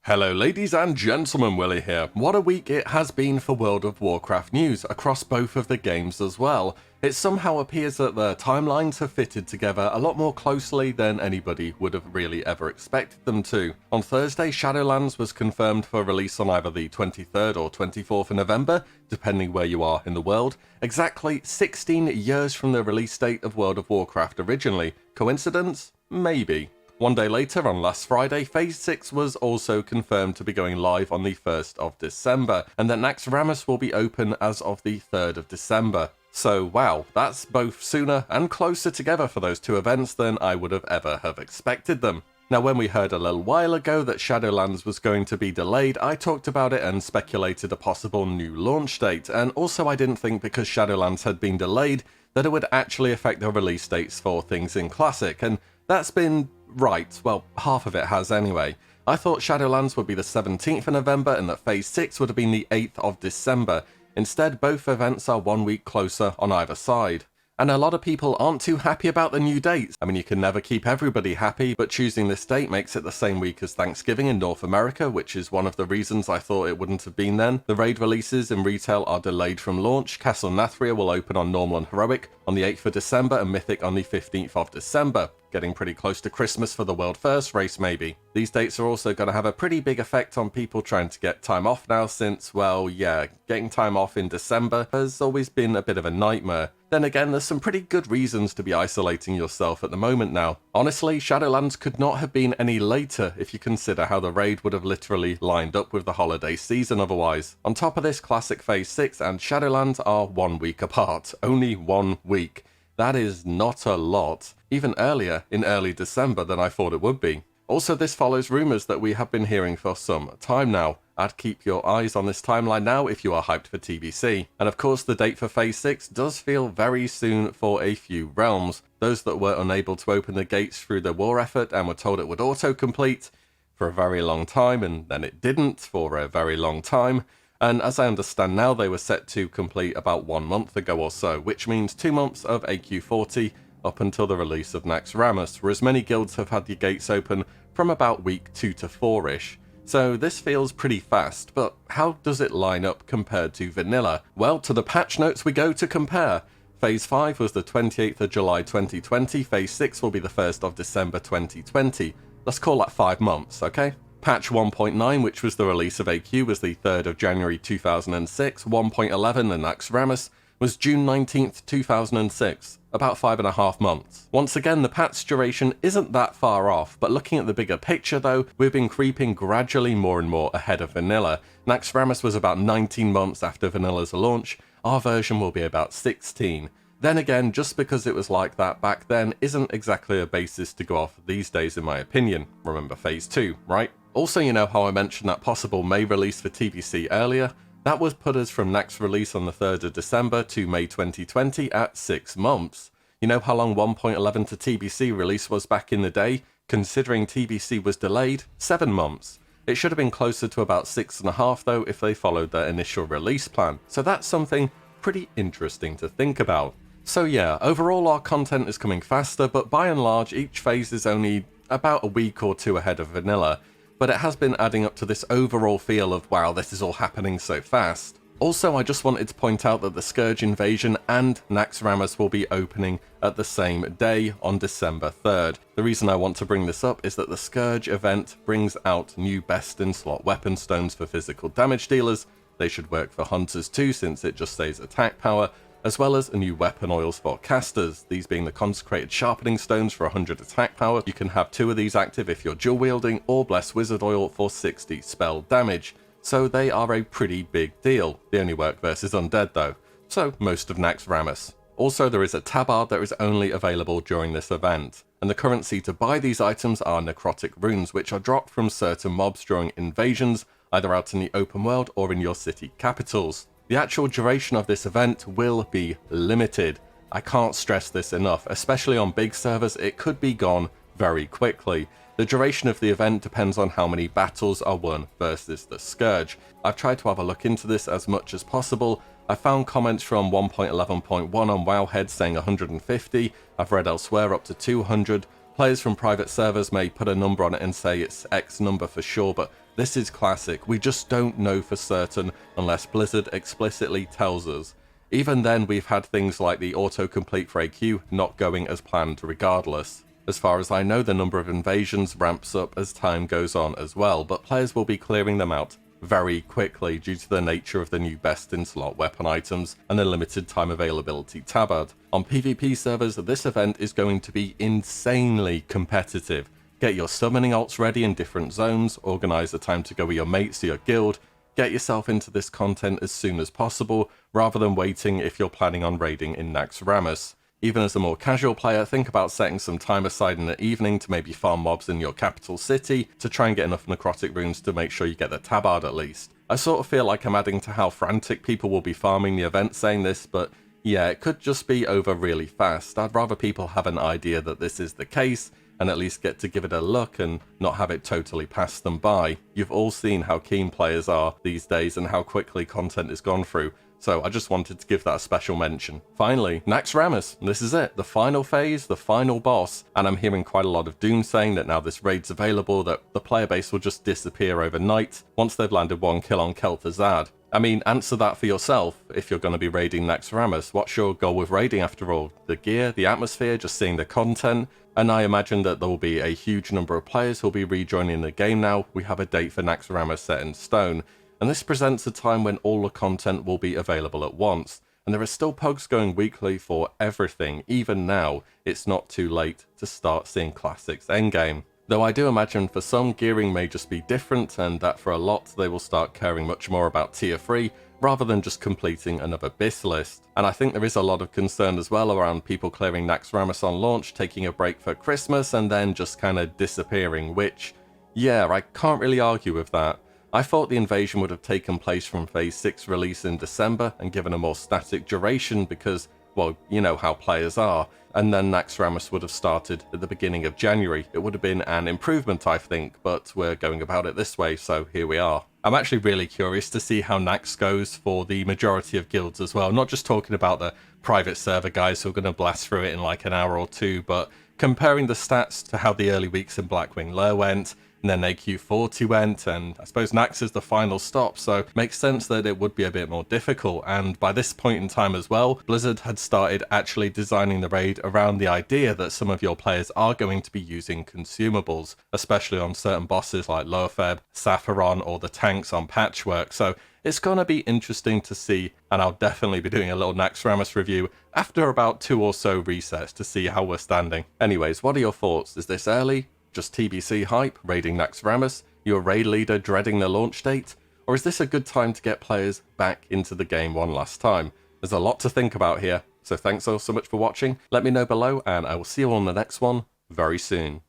Hello ladies and gentlemen, Willie here. What a week it has been for World of Warcraft news, across both of the games as well. It somehow appears that the timelines have fitted together a lot more closely than anybody would have really ever expected them to. On Thursday, Shadowlands was confirmed for release on either the 23rd or 24th of November, depending where you are in the world, exactly 16 years from the release date of World of Warcraft originally. Coincidence? Maybe. One day later, on last Friday, Phase 6 was also confirmed to be going live on the 1st of December, and that Naxxramas will be open as of the 3rd of December. So wow, that's both sooner and closer together for those two events than I would have ever have expected them. Now, when we heard a little while ago that Shadowlands was going to be delayed, I talked about it and speculated a possible new launch date, and also I didn't think because Shadowlands had been delayed that it would actually affect the release dates for things in Classic, and that's been right. Well, half of it has anyway. I thought Shadowlands would be the 17th of November and that Phase 6 would have been the 8th of December. Instead, both events are 1 week closer on either side. And a lot of people aren't too happy about the new dates. I mean, you can never keep everybody happy, but choosing this date makes it the same week as Thanksgiving in North America, which is one of the reasons I thought it wouldn't have been then. The raid releases in retail are delayed from launch. Castle Nathria will open on Normal and Heroic on the 8th of December and Mythic on the 15th of December. Getting pretty close to Christmas for the World First race maybe. These dates are also going to have a pretty big effect on people trying to get time off now since, well, yeah, getting time off in December has always been a bit of a nightmare. Then again, there's some pretty good reasons to be isolating yourself at the moment now. Honestly, Shadowlands could not have been any later if you consider how the raid would have literally lined up with the holiday season otherwise. On top of this, Classic Phase 6 and Shadowlands are 1 week apart. Only 1 week. That is not a lot. Even earlier, in early December, than I thought it would be. Also, this follows rumours that we have been hearing for some time now. I'd keep your eyes on this timeline now if you are hyped for TBC. And of course, the date for Phase 6 does feel very soon for a few realms. Those that were unable to open the gates through the war effort and were told it would auto-complete for a very long time, and then it didn't for a very long time. And as I understand now, they were set to complete about 1 month ago or so, which means 2 months of AQ40 up until the release of Naxxramas, whereas many guilds have had the gates open from about week 2 to 4-ish. So this feels pretty fast, but how does it line up compared to vanilla? Well, to the patch notes we go to compare. Phase 5 was the 28th of July 2020, Phase 6 will be the 1st of December 2020. Let's call that 5 months, okay? Patch 1.9, which was the release of AQ, was the 3rd of January 2006, 1.11, the Naxxramas, was June 19th, 2006, about 5.5 months. Once again, the patch duration isn't that far off, but looking at the bigger picture though, we've been creeping gradually more and more ahead of vanilla. Naxxramas was about 19 months after vanilla's launch, our version will be about 16. Then again, just because it was like that back then isn't exactly a basis to go off these days in my opinion. Remember Phase 2, right? Also, you know how I mentioned that possible May release for TBC earlier? That was put us from Naxx release on the 3rd of December to May 2020 at 6 months. You know how long 1.11 to TBC release was back in the day? Considering TBC was delayed, 7 months. It should have been closer to about 6.5 though if they followed their initial release plan. So that's something pretty interesting to think about. So yeah, overall our content is coming faster, but by and large each phase is only about a week or two ahead of vanilla. But it has been adding up to this overall feel of wow, this is all happening so fast. Also, I just wanted to point out that the Scourge Invasion and Naxxramas will be opening at the same day on December 3rd. The reason I want to bring this up is that the Scourge event brings out new best-in-slot weapon stones for physical damage dealers. They should work for hunters too, since it just saves attack power, as well as new weapon oils for casters, these being the consecrated sharpening stones for 100 attack power. You can have 2 of these active if you're dual wielding, or blessed wizard oil for 60 spell damage. So they are a pretty big deal. They only work versus undead though, so most of Naxxramas. Also, there is a tabard that is only available during this event, and the currency to buy these items are necrotic runes, which are dropped from certain mobs during invasions, either out in the open world or in your city capitals. The actual duration of this event will be limited. I can't stress this enough, especially on big servers, it could be gone very quickly. The duration of the event depends on how many battles are won versus the Scourge. I've tried to have a look into this as much as possible. I found comments from 1.11.1 on Wowhead saying 150, I've read elsewhere up to 200, Players from private servers may put a number on it and say it's X number for sure, but this is classic. We just don't know for certain unless Blizzard explicitly tells us. Even then, we've had things like the autocomplete for AQ not going as planned regardless. As far as I know, the number of invasions ramps up as time goes on as well, but players will be clearing them out very quickly due to the nature of the new best in slot weapon items and the limited time availability tabard. On PvP servers, this event is going to be insanely competitive. Get your summoning alts ready in different zones, organise a time to go with your mates to your guild, get yourself into this content as soon as possible, rather than waiting if you're planning on raiding in Naxxramas. Even as a more casual player, think about setting some time aside in the evening to maybe farm mobs in your capital city to try and get enough necrotic runes to make sure you get the tabard at least. I sort of feel like I'm adding to how frantic people will be farming the event saying this, but yeah, it could just be over really fast. I'd rather people have an idea that this is the case and at least get to give it a look and not have it totally pass them by. You've all seen how keen players are these days and how quickly content is gone through, so I just wanted to give that a special mention. Finally, Naxxramas. This is it, the final phase, the final boss, and I'm hearing quite a lot of doom saying that now this raid's available, that the player base will just disappear overnight once they've landed one kill on Kel'Thuzad. I mean, answer that for yourself if you're going to be raiding Naxxramas. What's your goal with raiding after all? The gear, the atmosphere, just seeing the content? And I imagine that there will be a huge number of players who will be rejoining the game now. We have a date for Naxxramas set in stone, and this presents a time when all the content will be available at once. And there are still pugs going weekly for everything. Even now, it's not too late to start seeing classics endgame. Though I do imagine for some, gearing may just be different, and that for a lot they will start caring much more about tier 3 rather than just completing another BIS list. And I think there is a lot of concern as well around people clearing Naxxramas on launch, taking a break for Christmas and then just kind of disappearing, which, yeah, I can't really argue with that. I thought the invasion would have taken place from Phase 6 release in December and given a more static duration because, well, you know how players are, and then Naxxramas would have started at the beginning of January. It would have been an improvement, I think, but we're going about it this way, so here we are. I'm actually really curious to see how Naxx goes for the majority of guilds as well, not just talking about the private server guys who are going to blast through it in like an hour or two, but comparing the stats to how the early weeks in Blackwing Lair went, and then AQ40 went, and I suppose Naxx is the final stop, so it makes sense that it would be a bit more difficult. And by this point in time as well, Blizzard had started actually designing the raid around the idea that some of your players are going to be using consumables, especially on certain bosses like Lotheb, Sapphiron, or the tanks on Patchwork. So it's going to be interesting to see, and I'll definitely be doing a little Naxxramas review after about 2 or so resets to see how we're standing. Anyways, what are your thoughts? Is this early? Just TBC hype, raiding Naxxramas, your raid leader dreading the launch date? Or is this a good time to get players back into the game one last time? There's a lot to think about here, so thanks all so much for watching. Let me know below, and I will see you on the next one very soon.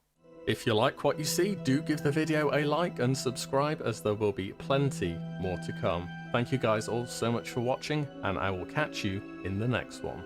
If you like what you see, do give the video a like and subscribe, as there will be plenty more to come. Thank you guys all so much for watching, and I will catch you in the next one.